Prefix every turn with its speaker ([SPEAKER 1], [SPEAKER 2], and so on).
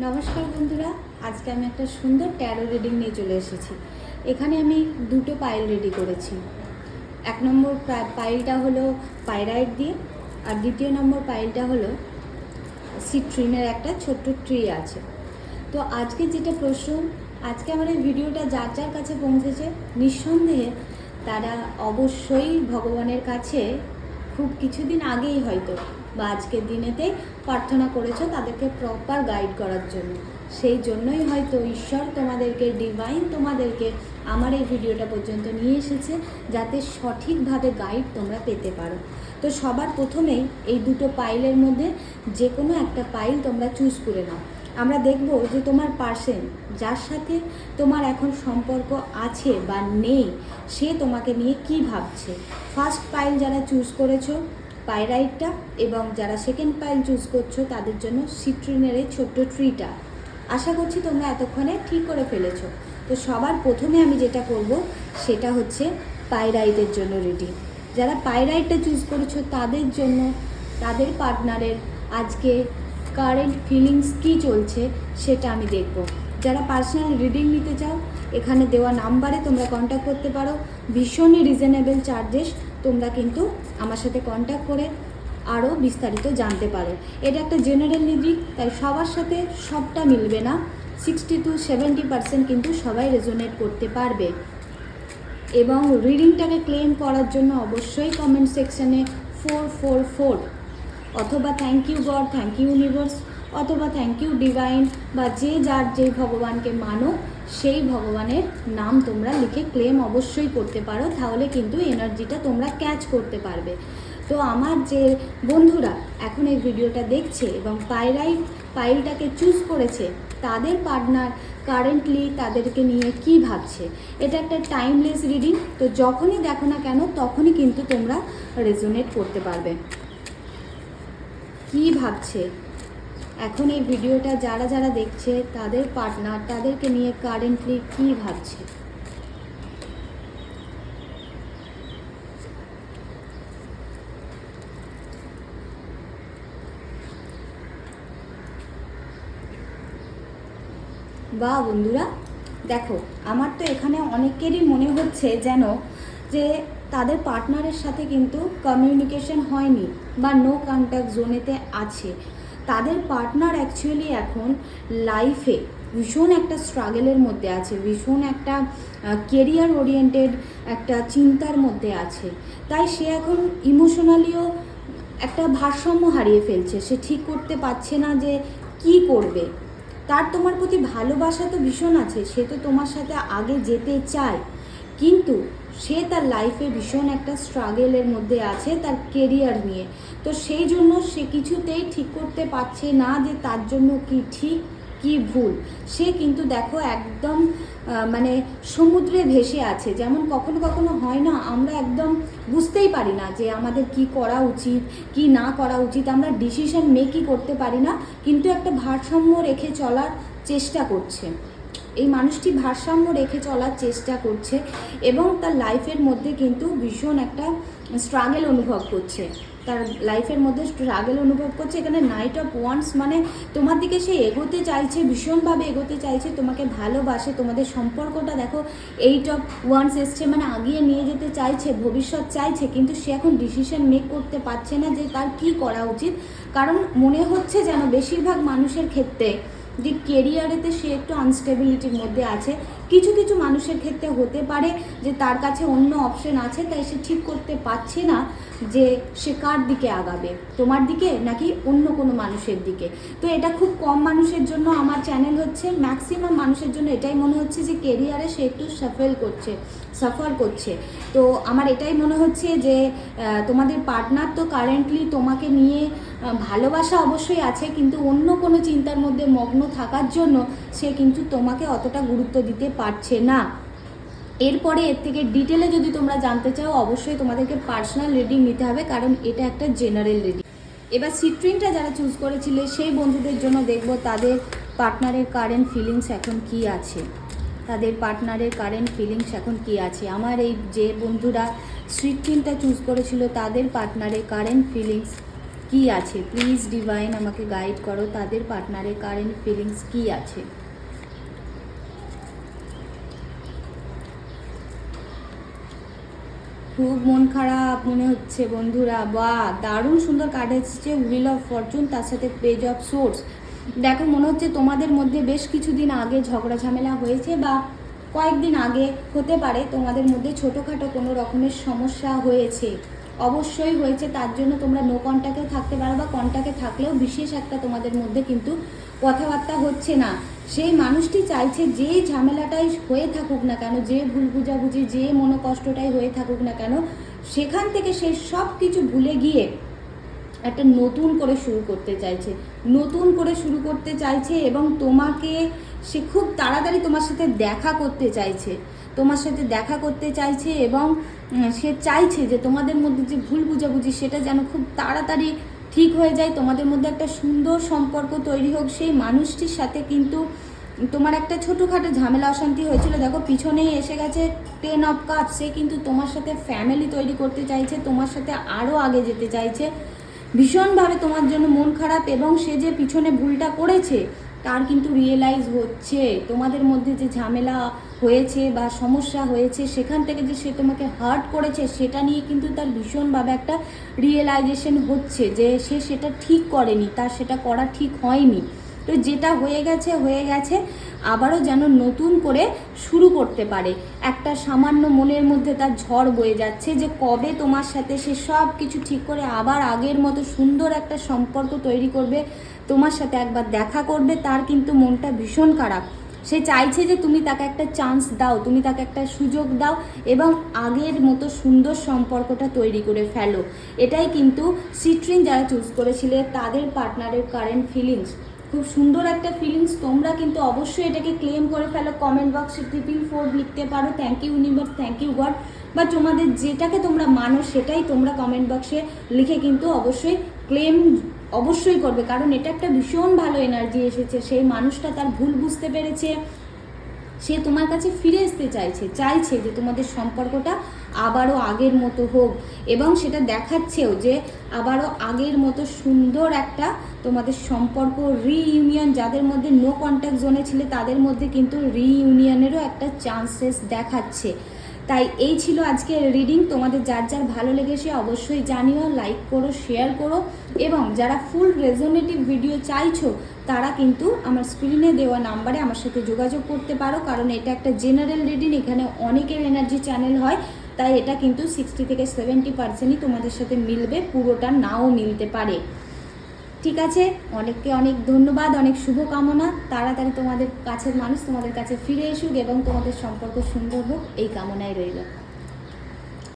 [SPEAKER 1] নমস্কার বন্ধুরা, আজকে আমি একটা সুন্দর ট্যারো রিডিং নিয়ে চলে এসেছি। এখানে আমি দুটো পাইল রেডি করেছি। এক নম্বর পাইলটা হলো পাইরাইট দিয়ে, আর দ্বিতীয় নম্বর পাইলটা হলো সিট্রিনের একটা ছোট্ট ট্রি আছে। তো আজকে যেটা প্রশ্ন, আজকে আমার এই ভিডিওটা যার যার কাছে পৌঁছেছে, নিঃসন্দেহে তারা অবশ্যই ভগবানের কাছে খুব কিছুদিন আগেই হয়তো বা আজকের দিনেতেই প্রার্থনা করেছো তাদেরকে প্রপার গাইড করার জন্য। সেই জন্যই হয়তো ঈশ্বর তোমাদেরকে, ডিভাইন তোমাদেরকে আমার এই ভিডিওটা পর্যন্ত নিয়ে এসেছে, যাতে সঠিকভাবে গাইড তোমরা পেতে পারো। তো সবার প্রথমেই এই দুটো পাইলের মধ্যে যে কোনো একটা পাইল তোমরা চুজ করে নাও। আমরা দেখব যে তোমার পার্সন, যার সাথে তোমার এখন সম্পর্ক আছে বা নেই, সে তোমাকে নিয়ে কি ভাবছে। ফার্স্ট পাইল যারা চুজ করেছো পাইরাইটটা, এবং যারা সেকেন্ড পাইল চুজ করছো তাদের জন্য সিট্রিনের এই ছোট্ট ট্রিটা। আশা করছি তোমরা এতক্ষণে ঠিক করে ফেলেছো। তো সবার প্রথমে আমি যেটা করব সেটা হচ্ছে পাইরাইটের জন্য রিডিং। যারা পাইরাইটটা চুজ করেছো তাদের জন্য তাদের পার্টনারের আজকে কারেন্ট ফিলিংস কী চলছে সেটা আমি দেখব। যারা পার্সোনাল রিডিং নিতে চাও, এখানে দেওয়া নাম্বারে তোমরা কন্ট্যাক্ট করতে পারো। ভীষণই রিজনেবল চার্জেস, তোমরা কিন্তু আমার সাথে কন্ট্যাক্ট করে আরও বিস্তারিত জানতে পারো। এটা একটা জেনারেল রিডিং, তাই সবার সাথে সবটা মিলবে না। 60-70% কিন্তু সবাই রেজোনেট করতে পারবে। এবং রিডিংটাকে ক্লেম করার জন্য অবশ্যই কমেন্ট সেকশানে 444 অথবা thank you God, thank you universe, অথবা থ্যাংক ইউ ডিভাইন, বা যে যার যেই ভগবানকে মানো সেই ভগবানের নাম তোমরা লিখে ক্লেম অবশ্যই করতে পারো। তাহলে কিন্তু এনার্জিটা তোমরা ক্যাচ করতে পারবে। তো আমার যে বন্ধুরা এখন এই ভিডিওটা দেখছে এবং পাইলটাকে চুজ করেছে, তাদের পার্টনার কারেন্টলি তাদেরকে নিয়ে কি ভাবছে, এটা একটা টাইমলেস রিডিং। তো যখনই দেখো না কেন তখনই কিন্তু তোমরা রেজোনেট করতে পারবে। কি ভাবছে এখন এই ভিডিওটা যারা যারা দেখছে, তাদের পার্টনার তাদেরকে নিয়ে কারেন্টলি কি ভাবছে। বা বন্ধুরা দেখো, আমার তো এখানে অনেকেরই মনে হচ্ছে যেন যে তাদের পার্টনারের সাথে কিন্তু কমিউনিকেশন হয়নি বা নো কন্ট্যাক্ট জোনেতে আছে। তাদের পার্টনার অ্যাকচুয়ালি এখন লাইফে ভীষণ একটা স্ট্রাগলের মধ্যে আছে, ভীষণ একটা কেরিয়ার ওরিয়েন্টেড একটা চিন্তার মধ্যে আছে। তাই সে এখন ইমোশনালিও একটা ভারসাম্য হারিয়ে ফেলছে। সে ঠিক করতে পারছে না যে কি করবে। তার তোমার প্রতি ভালোবাসা তো ভীষণ আছে, সে তো তোমার সাথে আগে যেতে চায়, কিন্তু সে তার লাইফে ভীষণ একটা স্ট্রাগলের মধ্যে আছে তার কেরিয়ার নিয়ে। তো সেই জন্য সে কিছুতেই ঠিক করতে পারছে না যে তার জন্য কি ঠিক কি ভুল। সে কিন্তু দেখো একদম মানে সমুদ্রে ভেসে আছে। যেমন কখনো কখনো হয় না, আমরা একদম বুঝতেই পারি না যে আমাদের কি করা উচিত কি না করা উচিত, আমরা ডিসিশন মেকই করতে পারি না, কিন্তু একটা ভারসাম্য রেখে চলার চেষ্টা করছে। এই মানুষটি ভারসাম্য রেখে চলার চেষ্টা করছে এবং তার লাইফের মধ্যে কিন্তু ভীষণ একটা স্ট্রাগল অনুভব করছে। তার লাইফের মধ্যে স্ট্রাগল অনুভব করছে। এখানে নাইট অফ ওয়ান্স মানে তোমার দিকে সে এগোতে চাইছে, ভীষণভাবে এগোতে চাইছে, তোমাকে ভালোবাসে, তোমাদের সম্পর্কটা দেখো 8 অফ ওয়ান্স এসছে, মানে আগিয়ে নিয়ে যেতে চাইছে, ভবিষ্যৎ চাইছে, কিন্তু সে এখন ডিসিশন মেক করতে পারছে না যে তার কি করা উচিত। কারণ মনে হচ্ছে যেন বেশিরভাগ মানুষের ক্ষেত্রে যে কেরিয়ারেতে সে একটু আনস্টেবিলিটির মধ্যে আছে। কিছু কিছু মানুষের ক্ষেত্রে হতে পারে যে তার কাছে অন্য অপশন আছে, তাই সে ঠিক করতে পারছে না যে সে কার দিকে আগাবে, তোমার দিকে নাকি অন্য কোনো মানুষের দিকে। তো এটা খুব কম মানুষের জন্য আমার চ্যানেল হচ্ছে, ম্যাক্সিমাম মানুষের জন্য এটাই মনে হচ্ছে যে কেরিয়ারে সে একটু সাফার করছে। তো আমার এটাই মনে হচ্ছে যে তোমাদের পার্টনার তো কারেন্টলি তোমাকে নিয়ে ভালোবাসা অবশ্যই আছে, কিন্তু অন্য কোনো চিন্তার মধ্যে মগ্ন থাকার জন্য সে কিন্তু তোমাকে অতটা গুরুত্ব দিতে পারছে না। এরপরে এর থেকে ডিটেলে যদি তোমরা জানতে চাও, অবশ্যই তোমাদেরকে পার্সোনাল রিডিং নিতে হবে, কারণ এটা একটা জেনারেল রিডিং। এবার সিট্রিনটা যারা চুজ করেছিলে সেই বন্ধুদের জন্য দেখব তাদের পার্টনারের কারেন্ট ফিলিংস এখন কি আছে। তাদের পার্টনারের কারেন্ট ফিলিংস এখন কি আছে। আমার এই যে বন্ধুরা সিট্রিনটা চুজ করেছিল তাদের পার্টনারের কারেন্ট ফিলিংস কি আছে? প্লিজ ডিভাইন আমাকে গাইড করো, তাদের পার্টনারের কারেন্ট ফিলিংস কি আছে। খুব মন খারাপ মনে হচ্ছে বন্ধুরা। বা দারুণ সুন্দর কার্ড এসেছে, হুইল অফ ফরচুন, তার সাথে পেজ অফ সোর্স। দেখো মনে হচ্ছে তোমাদের মধ্যে বেশ কিছুদিন আগে ঝগড়া ঝামেলা হয়েছে, বা কয়েকদিন আগে হতে পারে তোমাদের মধ্যে ছোটোখাটো কোনো রকমের সমস্যা হয়েছে, অবশ্যই হয়েছে। তার জন্য তোমরা নো কন্ট্যাক্টে থাকতে পারো, বা কন্ট্যাক্টে থাকলেও বিশেষ একটা তোমাদের মধ্যে কিন্তু কথাবার্তা হচ্ছে না। সেই মানুষটি চাইছে যে ঝামেলাটাই হয়ে থাকুক না কেন, যে ভুল বুঝাবুঝি, যে মনোকষ্টটাই হয়ে থাকুক না কেন, সেখান থেকে সে সব কিছু ভুলে গিয়ে একটা নতুন করে শুরু করতে চাইছে, নতুন করে শুরু করতে চাইছে। এবং তোমাকে সে খুব তাড়াতাড়ি তোমার সাথে দেখা করতে চাইছে, তোমার সাথে দেখা করতে চাইছে। এবং সে চাইছে যে তোমাদের মধ্যে যে ভুল বুঝাবুঝি সেটা যেন খুব তাড়াতাড়ি ঠিক হয়ে যায়, তোমাদের মধ্যে একটা সুন্দর সম্পর্ক তৈরি হোক। সেই মানুষটির সাথে কিন্তু তোমার একটা ছোটোখাটো ঝামেলা অশান্তি হয়েছিল, দেখো পিছনেই এসে গেছে 10 অফ কাপস। সে কিন্তু তোমার সাথে ফ্যামিলি তৈরি করতে চাইছে, তোমার সাথে আরও আগে যেতে চাইছে ভীষণভাবে। তোমার জন্য মন খারাপ, এবং সে যে পিছনে ভুলটা করেছে তার কিন্তু রিয়েলাইজ হচ্ছে। তোমাদের মধ্যে যে ঝামেলা হয়েছে বা সমস্যা হয়েছে, সেখান থেকে যে সে তোমাকে হার্ট করেছে সেটা নিয়ে কিন্তু তার ভীষণভাবে একটা রিয়েলাইজেশন হচ্ছে যে সে সেটা ঠিক করেনি, তার সেটা করা ঠিক হয়নি। তো যেটা হয়ে গেছে হয়ে গেছে, আবারও যেন নতুন করে শুরু করতে পারে। একটা সামান্য মনের মধ্যে তার ঝড় বয়ে যাচ্ছে যে কবে তোমার সাথে সে সব কিছু ঠিক করে আবার আগের মতো সুন্দর একটা সম্পর্ক তৈরি করবে, তোমার সাথে একবার দেখা করবে। তার কিন্তু মনটা ভীষণ খারাপ, সে চাইছে যে তুমি তাকে একটা চান্স দাও, তুমি তাকে একটা সুযোগ দাও, এবং আগের মতো সুন্দর সম্পর্কটা তৈরি করে ফেলো। এটাই কিন্তু সিট্রিন যারা চুজ করেছিলে তাদের পার্টনারের কারেন্ট ফিলিংস। খুব সুন্দর একটা ফিলিংস। তোমরা কিন্তু অবশ্যই এটাকে ক্লেম করে ফেলো। কমেন্ট বক্সে 444 লিখতে পারো, thank you universe, thank you God, বা তোমাদের যেটাকে তোমরা মানো সেটাই তোমরা কমেন্ট বক্সে লিখে কিন্তু অবশ্যই ক্লেম অবশ্যই করবে। কারণ এটা একটা ভীষণ ভালো এনার্জি এসেছে। সেই মানুষটা তার ভুল বুঝতে পেরেছে, সে তোমার কাছে ফিরে আসতে চাইছে যে তোমাদের সম্পর্কটা আবারও আগের মতো হোক, এবং সেটা দেখাচ্ছেও যে আবারও আগের মতো সুন্দর একটা তোমাদের সম্পর্ক রিইউনিয়ন। যাদের মধ্যে নো কন্ট্যাক্ট জোনে ছিল তাদের মধ্যে কিন্তু রিইউনিয়নেরও একটা চান্সেস দেখাচ্ছে। তাই এই ছিল আজকের রিডিং। তোমাদের যার যার ভালো লেগেছে অবশ্যই জানিও, লাইক করো, শেয়ার করো, এবং যারা ফুল রেজোনেটিভ ভিডিও চাইছো তারা কিন্তু আমার স্ক্রিনে দেওয়া নাম্বারে আমার সাথে যোগাযোগ করতে পারো। কারণ এটা একটা জেনারেল রিডিং, এখানে অনেকের এনার্জি চ্যানেল হয়, তাই এটা কিন্তু 60 থেকে 70%ই তোমাদের সাথে মিলবে, পুরোটা নাও মিলতে পারে। ঠিক আছে, অনেককে অনেক ধন্যবাদ, অনেক শুভকামনা। তাড়াতাড়ি তোমাদের কাছের মানুষ তোমাদের কাছে ফিরে এসুক এবং তোমাদের সম্পর্ক সুন্দর হোক, এই কামনায় রইল।